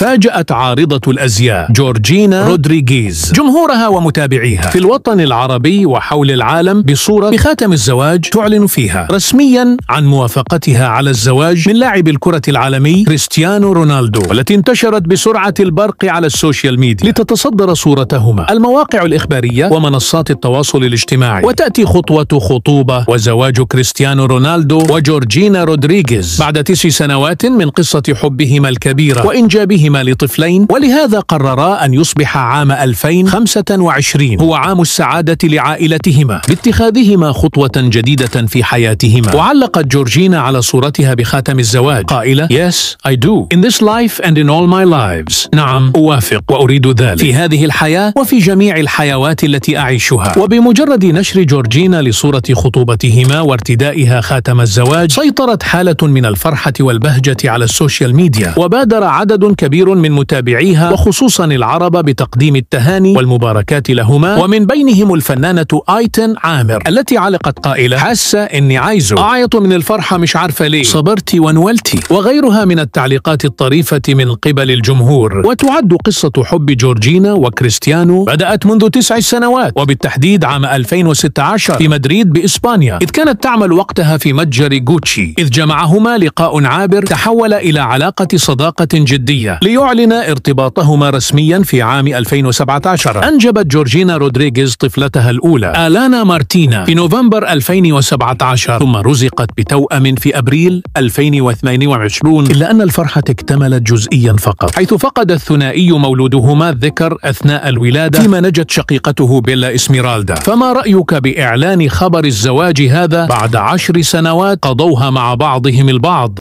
فاجأت عارضة الأزياء جورجينا رودريغيز جمهورها ومتابعيها في الوطن العربي وحول العالم بصورة بخاتم الزواج تعلن فيها رسميا عن موافقتها على الزواج من لاعب الكرة العالمي كريستيانو رونالدو، والتي انتشرت بسرعة البرق على السوشيال ميديا لتتصدر صورتهما المواقع الإخبارية ومنصات التواصل الاجتماعي. وتأتي خطوة خطوبة وزواج كريستيانو رونالدو وجورجينا رودريغيز بعد 9 سنوات من قصة حبهما الكبيرة وإنجابهما لطفلين، ولهذا قررا أن يصبح عام 2025 هو عام السعادة لعائلتهما باتخاذهما خطوة جديدة في حياتهما. وعلقت جورجينا على صورتها بخاتم الزواج قائلة Yes, I do. In this life and in all my lives. نعم، أوافق وأريد ذلك في هذه الحياة وفي جميع الحيوات التي أعيشها. وبمجرد نشر جورجينا لصورة خطوبتهما وارتدائها خاتم الزواج، سيطرت حالة من الفرحة والبهجة على السوشيال ميديا، وبادر عدد كبير من متابعيها وخصوصا العرب بتقديم التهاني والمباركات لهما، ومن بينهم الفنانة آيتن عامر التي علقت قائلة حاسة إني عايزه أعيط من الفرحة مش عارفة ليه، صبرتي ونولتي، وغيرها من التعليقات الطريفة من قبل الجمهور. وتعد قصة حب جورجينا وكريستيانو بدأت منذ 9 سنوات، وبالتحديد عام 2016 في مدريد بإسبانيا، إذ كانت تعمل وقتها في متجر غوتشي، إذ جمعهما لقاء عابر تحول إلى علاقة صداقة جدية ليعلن ارتباطهما رسميا في عام 2017. أنجبت جورجينا رودريغيز طفلتها الأولى آلانا مارتينا في نوفمبر 2017، ثم رزقت بتوأم في أبريل 2022، إلا أن الفرحة اكتملت جزئيا فقط، حيث فقد الثنائي مولودهما الذكر أثناء الولادة، فيما نجت شقيقته بيلا إسميرالدا. فما رأيك بإعلان خبر الزواج هذا بعد 10 سنوات قضوها مع بعضهم البعض؟